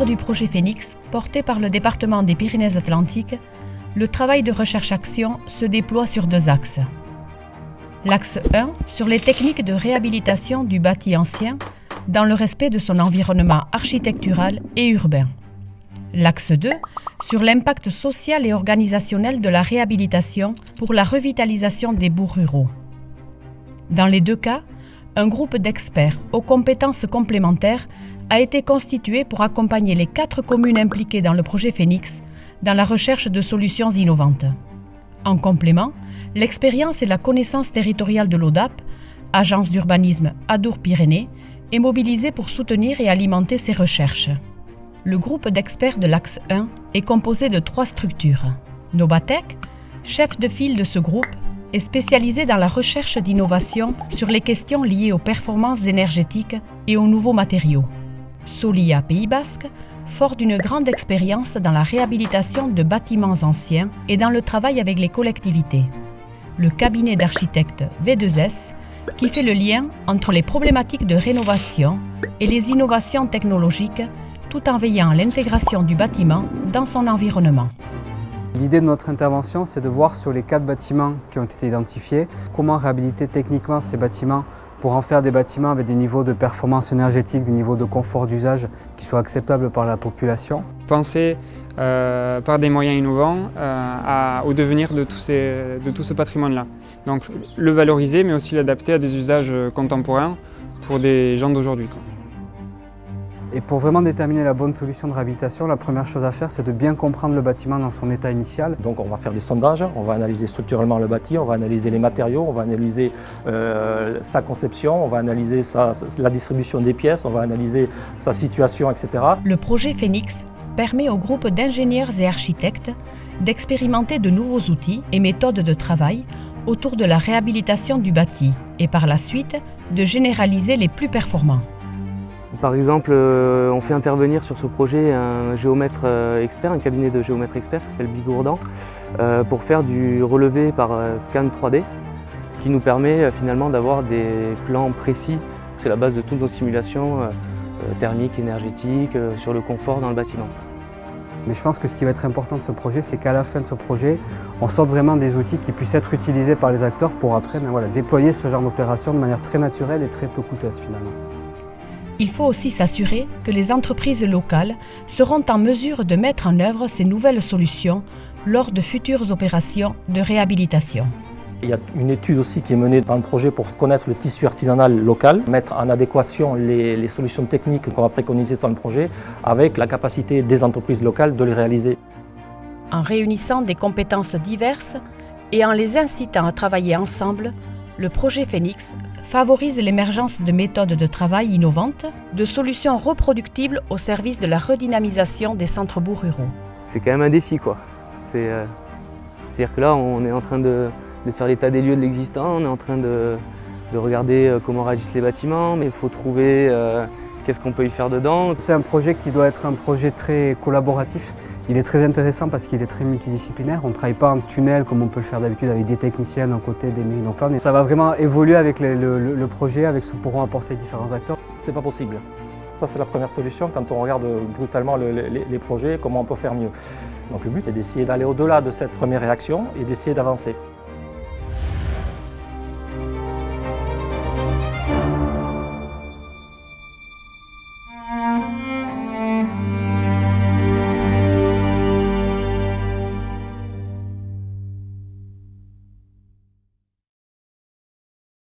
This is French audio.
cadre du projet Phénix, porté par le département des Pyrénées-Atlantiques, le travail de recherche-action se déploie sur 2 axes. L'axe 1, sur les techniques de réhabilitation du bâti ancien dans le respect de son environnement architectural et urbain. L'axe 2, sur l'impact social et organisationnel de la réhabilitation pour la revitalisation des bourgs ruraux. Dans les 2 cas, un groupe d'experts aux compétences complémentaires a été constitué pour accompagner les 4 communes impliquées dans le projet Phénix dans la recherche de solutions innovantes. En complément, l'expérience et la connaissance territoriale de l'ODAP, agence d'urbanisme Adour-Pyrénées, est mobilisée pour soutenir et alimenter ces recherches. Le groupe d'experts de l'axe 1 est composé de 3 structures. Nobatec, chef de file de ce groupe, est spécialisé dans la recherche d'innovation sur les questions liées aux performances énergétiques et aux nouveaux matériaux. Solia Pays Basque, fort d'une grande expérience dans la réhabilitation de bâtiments anciens et dans le travail avec les collectivités. Le cabinet d'architectes V2S, qui fait le lien entre les problématiques de rénovation et les innovations technologiques, tout en veillant à l'intégration du bâtiment dans son environnement. L'idée de notre intervention, c'est de voir sur les 4 bâtiments qui ont été identifiés, comment réhabiliter techniquement ces bâtiments pour en faire des bâtiments avec des niveaux de performance énergétique, des niveaux de confort d'usage qui soient acceptables par la population. Penser par des moyens innovants au devenir de tout ce patrimoine-là. Donc le valoriser, mais aussi l'adapter à des usages contemporains pour des gens d'aujourd'hui. Et pour vraiment déterminer la bonne solution de réhabilitation, la première chose à faire, c'est de bien comprendre le bâtiment dans son état initial. Donc on va faire des sondages, on va analyser structurellement le bâti, on va analyser les matériaux, on va analyser sa conception, on va analyser la distribution des pièces, on va analyser sa situation, etc. Le projet Phénix permet au groupe d'ingénieurs et architectes d'expérimenter de nouveaux outils et méthodes de travail autour de la réhabilitation du bâti et par la suite de généraliser les plus performants. Par exemple, on fait intervenir sur ce projet un géomètre expert, un cabinet de géomètres experts qui s'appelle Bigourdan, pour faire du relevé par scan 3D, ce qui nous permet finalement d'avoir des plans précis. C'est la base de toutes nos simulations thermiques, énergétiques, sur le confort dans le bâtiment. Mais je pense que ce qui va être important de ce projet, c'est qu'à la fin de ce projet, on sorte vraiment des outils qui puissent être utilisés par les acteurs pour après déployer ce genre d'opération de manière très naturelle et très peu coûteuse finalement. Il faut aussi s'assurer que les entreprises locales seront en mesure de mettre en œuvre ces nouvelles solutions lors de futures opérations de réhabilitation. Il y a une étude aussi qui est menée dans le projet pour connaître le tissu artisanal local, mettre en adéquation les solutions techniques qu'on va préconiser dans le projet avec la capacité des entreprises locales de les réaliser. En réunissant des compétences diverses et en les incitant à travailler ensemble, le projet Phénix favorise l'émergence de méthodes de travail innovantes, de solutions reproductibles au service de la redynamisation des centres-bourgs ruraux. C'est quand même un défi, quoi. C'est-à-dire que là, on est en train de faire l'état des lieux de l'existant, on est en train de regarder comment réagissent les bâtiments, mais il faut trouver qu'est-ce qu'on peut y faire dedans. C'est un projet qui doit être un projet très collaboratif. Il est très intéressant parce qu'il est très multidisciplinaire. On ne travaille pas en tunnel comme on peut le faire d'habitude avec des techniciens d'un côté, des mecs. Donc là, ça va vraiment évoluer avec le projet, avec ce que pourront apporter différents acteurs. C'est pas possible. Ça, c'est la première solution quand on regarde brutalement les projets, comment on peut faire mieux. Donc le but, c'est d'essayer d'aller au-delà de cette première réaction et d'essayer d'avancer.